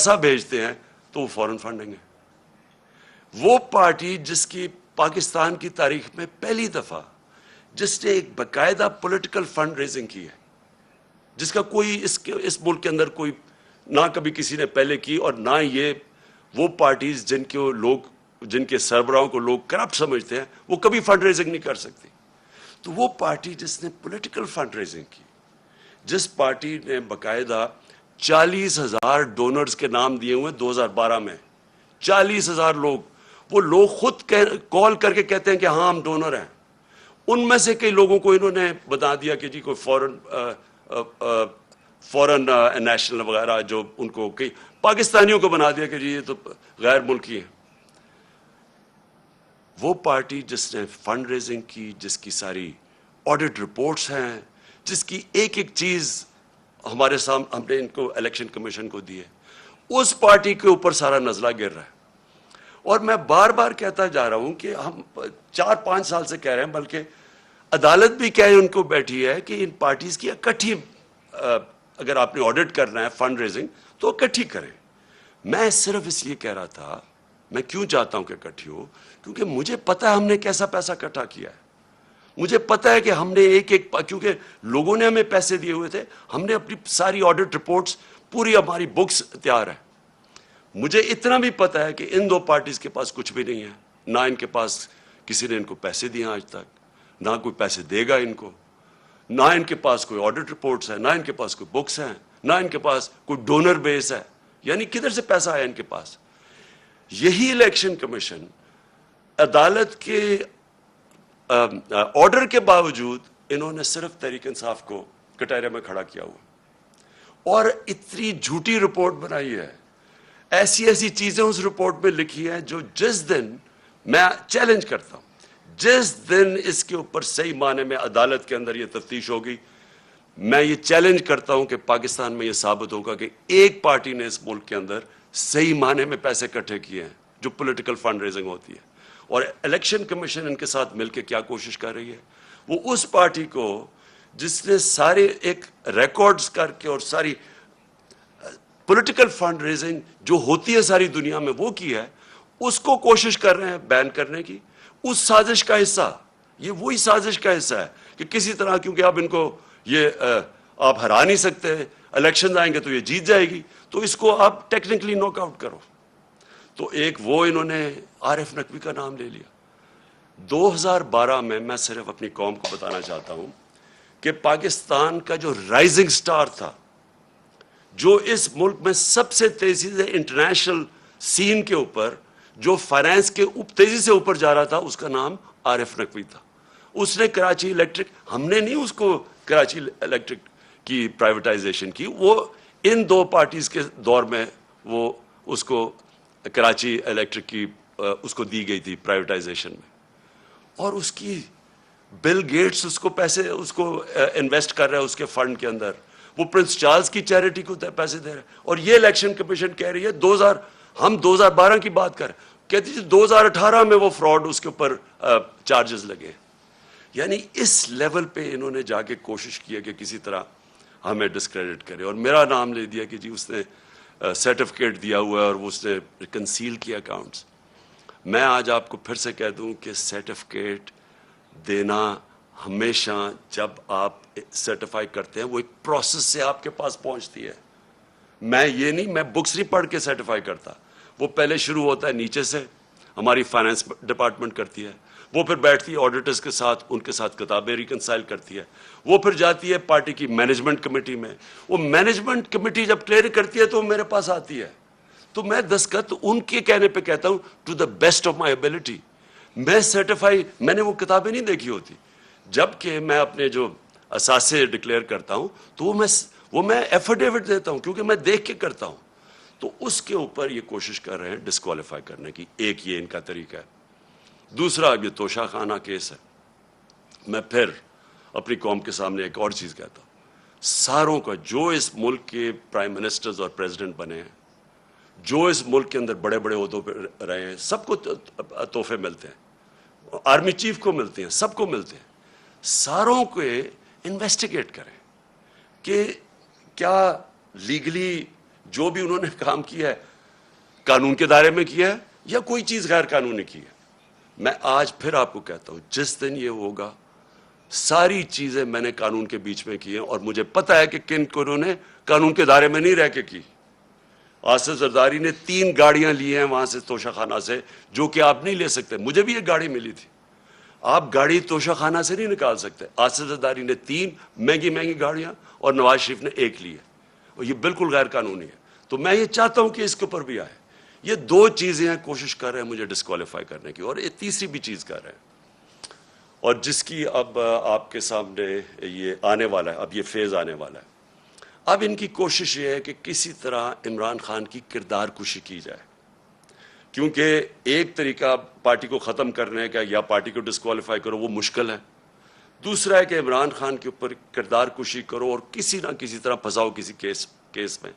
पैसा भेजते हैं तो वो फॉरेन फंडिंग है। वो पार्टी जिसकी पाकिस्तान की तारीख में पहली दफा जिसने एक बाकायदा पॉलिटिकल फंड रेजिंग की है, जिसका कोई इस मुल्क के अंदर कोई ना कभी किसी ने पहले की, और ना ये वो पार्टीज जिनके सरबराहों को लोग करप्ट समझते हैं, वो कभी फंड रेजिंग नहीं कर सकती। तो वो पार्टी जिसने पॉलिटिकल फंड रेजिंग की, जिस पार्टी ने बाकायदा 40,000 डोनर्स के नाम दिए हुए 2012 में, 40,000 लोग, वो लोग खुद कॉल करके कहते हैं कि हाँ हम डोनर हैं। उनमें से कई लोगों को इन्होंने बता दिया कि जी कोई फॉरेन नेशनल वगैरह, जो उनको कई पाकिस्तानियों को बना दिया कि जी ये तो गैर मुल्की है। वो पार्टी जिसने फंड रेजिंग की, जिसकी सारी ऑडिट रिपोर्ट्स हैं, जिसकी एक एक चीज हमारे सामने हमने इनको इलेक्शन कमीशन को दी है, उस पार्टी के ऊपर सारा नजला गिर रहा है। और मैं बार बार कहता जा रहा हूं कि हम 4-5 साल से कह रहे हैं, बल्कि अदालत भी कह उनको बैठी है कि इन पार्टीज की इकट्ठी, अगर आपने ऑडिट करना है फंड रेजिंग तो इकट्ठी करें। मैं सिर्फ इसलिए कह रहा था, मैं क्यों चाहता हूं कि इकट्ठी हो, क्योंकि मुझे पता है हमने कैसा पैसा इकट्ठा किया है। मुझे पता है कि हमने क्योंकि लोगों ने हमें पैसे दिए हुए थे, हमने अपनी सारी ऑडिट रिपोर्ट्स, पूरी हमारी बुक्स तैयार है। मुझे इतना भी पता है कि इन दो पार्टीज के पास कुछ भी नहीं है, ना इनके पास किसी ने इनको पैसे दिए आज तक, ना कोई पैसे देगा इनको, ना इनके पास कोई ऑडिट रिपोर्ट्स है, ना इनके पास कोई बुक्स हैं, ना इनके पास कोई डोनर बेस है। यानी किधर से पैसा आया इनके पास। यही इलेक्शन कमीशन अदालत के ऑर्डर के बावजूद इन्होंने सिर्फ तहरीक इंसाफ को कटहरे में खड़ा किया हुआ, और इतनी झूठी रिपोर्ट बनाई है, ऐसी ऐसी चीजें उस रिपोर्ट में लिखी है जो जिस दिन, मैं चैलेंज करता हूं, जिस दिन इसके ऊपर सही माने में अदालत के अंदर यह तफ्तीश होगी, मैं ये चैलेंज करता हूं कि पाकिस्तान में यह साबित होगा कि एक पार्टी ने इस मुल्क के अंदर सही माने में पैसे इकट्ठे किए हैं, जो पॉलिटिकल फंड रेजिंग होती है। और इलेक्शन कमीशन इनके साथ मिलकर क्या कोशिश कर रही है, वो उस पार्टी को जिसने सारे एक रिकॉर्ड्स करके और सारी पॉलिटिकल फंड रेजिंग जो होती है सारी दुनिया में वो की है, उसको कोशिश कर रहे हैं बैन करने की। उस साजिश का हिस्सा, ये वही साजिश का हिस्सा है कि किसी तरह, क्योंकि आप इनको ये आप हरा नहीं सकते, इलेक्शन आएंगे तो ये जीत जाएगी, तो इसको आप टेक्निकली नॉकआउट करो। तो एक वो इन्होंने आरिफ नकवी का नाम ले लिया। 2012 में मैं सिर्फ अपनी कौम को बताना चाहता हूं कि पाकिस्तान का जो राइजिंग स्टार था, जो इस मुल्क में सबसे तेजी से इंटरनेशनल सीन के ऊपर, जो फाइनेंस के तेजी से ऊपर जा रहा था, उसका नाम आरिफ नकवी था। उसने कराची इलेक्ट्रिक, हमने नहीं उसको कराची इलेक्ट्रिक की प्राइवेटाइजेशन की, वो इन दो पार्टीज के दौर में वो उसको कराची इलेक्ट्रिक की उसको दी गई थी प्राइवेटाइजेशन में, और उसकी बिल गेट्स उसको पैसे उसको इन्वेस्ट कर रहा है उसके फंड के अंदर, वो प्रिंस चार्ल्स की चैरिटी को पैसे दे रहा है। और ये इलेक्शन कमीशन कह रही है हम 2012 की बात कर, कहती है 2018 में वो फ्रॉड उसके ऊपर चार्जेस लगे। यानी इस लेवल पे इन्होंने जाके कोशिश की है कि किसी तरह हमें डिस्क्रेडिट करे, और मेरा नाम ले दिया कि जी उसने सर्टिफिकेट दिया हुआ है और वो उसने कंसील किया अकाउंट्स। मैं आज आपको फिर से कह दूं कि सर्टिफिकेट देना हमेशा, जब आप सर्टिफाई करते हैं, वो एक प्रोसेस से आपके पास पहुंचती है। मैं बुक्स नहीं पढ़ के सर्टिफाई करता, वो पहले शुरू होता है नीचे से, हमारी फाइनेंस डिपार्टमेंट करती है, वो फिर बैठती है ऑडिटर्स के साथ, उनके साथ किताबें रिकंसाइल करती है, वो फिर जाती है पार्टी की मैनेजमेंट कमेटी में, वो मैनेजमेंट कमेटी जब क्लियर करती है तो मेरे पास आती है, तो मैं दस्तखत उनके कहने पे कहता हूं to the best of my ability. मैं सर्टिफाई, मैंने वो किताबें नहीं देखी होती, जबकि मैं अपने जो असासे डिक्लेयर करता हूं तो वो मैं एफिडेविट देता हूं, क्योंकि मैं देख के करता हूं। तो उसके ऊपर ये कोशिश कर रहे हैं डिस्क्वालीफाई करने की, एक ये इनका तरीका है। दूसरा, ये तोशा खाना केस है। मैं फिर अपनी कौम के सामने एक और चीज कहता हूं, सारों का, जो इस मुल्क के प्राइम मिनिस्टर्स और प्रेसिडेंट बने हैं, जो इस मुल्क के अंदर बड़े बड़े ओहदों पर रहे हैं, सबको तोहफे मिलते हैं, आर्मी चीफ को मिलते हैं, सबको मिलते हैं। सारों को इन्वेस्टिगेट करें कि क्या लीगली जो भी उन्होंने काम किया है कानून के दायरे में किया है या कोई चीज गैर कानूनी की है। मैं आज फिर आपको कहता हूं, जिस दिन ये होगा सारी चीजें मैंने कानून के बीच में की हैं और मुझे पता है कि किन को उन्होंने कानून के दायरे में नहीं रह के की। आसिफ जरदारी ने 3 गाड़ियां ली हैं वहां से तोशाखाना से, जो कि आप नहीं ले सकते। मुझे भी एक गाड़ी मिली थी, आप गाड़ी तोशाखाना से नहीं निकाल सकते। आसिफ जरदारी ने 3 महंगी महंगी गाड़ियां और नवाज शरीफ ने 1 ली है, और ये बिल्कुल गैर कानूनी है। तो मैं ये चाहता हूं कि इसके ऊपर भी आए। ये 2 चीजें हैं, कोशिश कर रहे हैं मुझे डिस्क्वालीफाई करने की, और ये तीसरी भी चीज कर रहे हैं, और जिसकी अब आपके सामने ये आने वाला है, अब ये फेज आने वाला है। अब इनकी कोशिश ये है कि किसी तरह इमरान खान की किरदार कुशी की जाए, क्योंकि एक तरीका पार्टी को ख़त्म करने का या पार्टी को डिस्क्वालीफाई करो वो मुश्किल है, दूसरा है कि इमरान खान के ऊपर किरदार कुशी करो और किसी ना किसी तरह फंसाओ किसी केस में।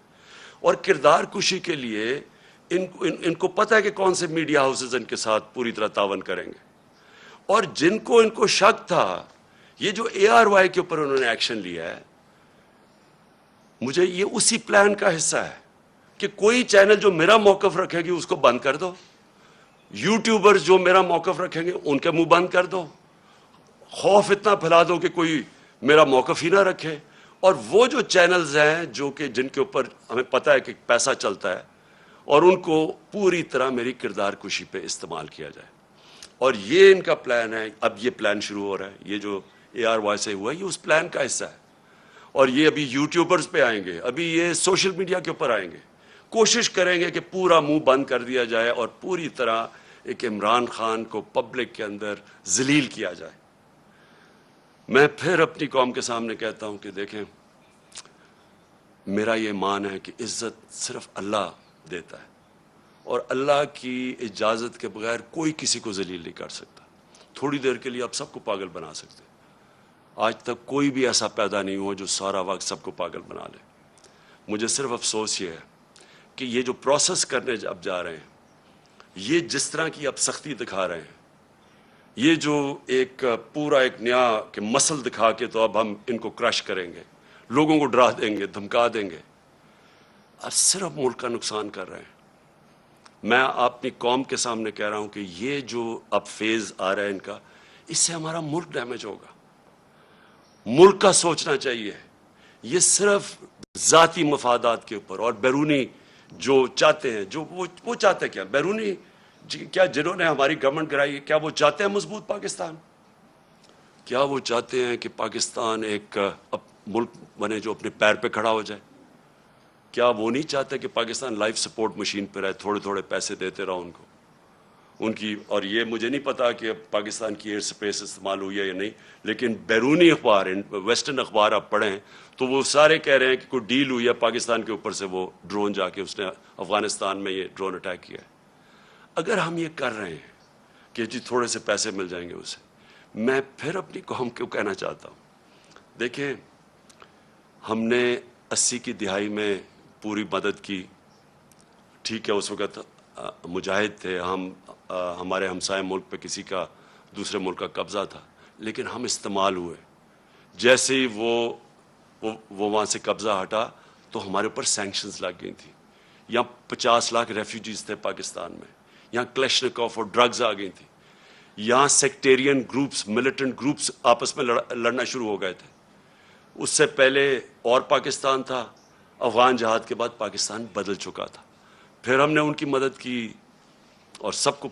और किरदार कुशी के लिए इनको पता है कि कौन से मीडिया हाउसेज इनके साथ पूरी तरह तावन करेंगे, और जिनको इनको शक था, ये जो ARY के ऊपर उन्होंने एक्शन लिया है, मुझे ये उसी प्लान का हिस्सा है कि कोई चैनल जो मेरा मौकफ रखेगी उसको बंद कर दो, यूट्यूबर्स जो मेरा मौकफ रखेंगे उनके मुंह बंद कर दो, खौफ इतना फैला दो कि कोई मेरा मौकफ ही ना रखे, और वो जो चैनल्स हैं जो कि जिनके ऊपर हमें पता है कि पैसा चलता है, और उनको पूरी तरह मेरी किरदार कुशी पे इस्तेमाल किया जाए। और ये इनका प्लान है। अब ये प्लान शुरू हो रहा है, ये जो ARY से हुआ है ये उस प्लान का हिस्सा है, और ये अभी यूट्यूबर्स पे आएंगे, अभी ये सोशल मीडिया के ऊपर आएंगे, कोशिश करेंगे कि पूरा मुंह बंद कर दिया जाए और पूरी तरह एक इमरान खान को पब्लिक के अंदर जलील किया जाए। मैं फिर अपनी कौम के सामने कहता हूं कि देखें, मेरा ये मान है कि इज्जत सिर्फ अल्लाह देता है, और अल्लाह की इजाज़त के बगैर कोई किसी को जलील नहीं कर सकता। थोड़ी देर के लिए आप सबको पागल बना सकते हैं, आज तक कोई भी ऐसा पैदा नहीं हुआ जो सारा वक्त सबको पागल बना ले। मुझे सिर्फ अफसोस ये है कि ये जो प्रोसेस करने अब जा रहे हैं, ये जिस तरह की अब सख्ती दिखा रहे हैं, ये जो एक पूरा एक नया के मसल दिखा के तो अब हम इनको क्रश करेंगे, लोगों को डरा देंगे, धमका देंगे, अब सिर्फ मुल्क का नुकसान कर रहे हैं। मैं अपनी कौम के सामने कह रहा हूं कि ये जो अब फेज आ रहा है इनका, इससे हमारा मुल्क डैमेज होगा। मुल्क का सोचना चाहिए। ये सिर्फ जाती मफादात के ऊपर और बैरूनी जो चाहते हैं, जो वो चाहते क्या, बैरूनी क्या जिन्होंने हमारी गवर्नमेंट गिराई, क्या वो चाहते हैं मजबूत पाकिस्तान? क्या वो चाहते हैं कि पाकिस्तान एक मुल्क बने जो अपने पैर पे खड़ा हो जाए? क्या वो नहीं चाहते कि पाकिस्तान लाइफ सपोर्ट मशीन पर रहे, थोड़े थोड़े पैसे देते रहो उनकी? और ये मुझे नहीं पता कि अब पाकिस्तान की एयर स्पेस इस्तेमाल हुई है या नहीं, लेकिन बैरूनी अखबार, वेस्टर्न अखबार आप पढ़ें तो वो सारे कह रहे हैं कि कोई डील हुई है पाकिस्तान के ऊपर से, वो ड्रोन जाके उसने अफगानिस्तान में ये ड्रोन अटैक किया है। अगर हम ये कर रहे हैं कि जी थोड़े से पैसे मिल जाएंगे उसे, मैं फिर अपनी कौम को कहना चाहता हूँ, देखें, हमने 80 की दिहाई में पूरी मदद की, ठीक है, उस वक़्त मुजाहिद थे हम, हमारे हमसाए मुल्क पे किसी का दूसरे मुल्क का कब्ज़ा था, लेकिन हम इस्तेमाल हुए। जैसे ही वो वहाँ से कब्ज़ा हटा तो हमारे ऊपर सैंक्शंस लग गई थी। यहाँ 50 लाख रेफ्यूजीज थे पाकिस्तान में, यहाँ क्लेशनिकोव और ड्रग्स आ गई थी, यहाँ सेक्टेरियन ग्रुप्स, मिलिटेंट ग्रुप्स आपस में लड़ना शुरू हो गए थे। उससे पहले और पाकिस्तान था, अफगान जहाद के बाद पाकिस्तान बदल चुका था। फिर हमने उनकी मदद की और सबको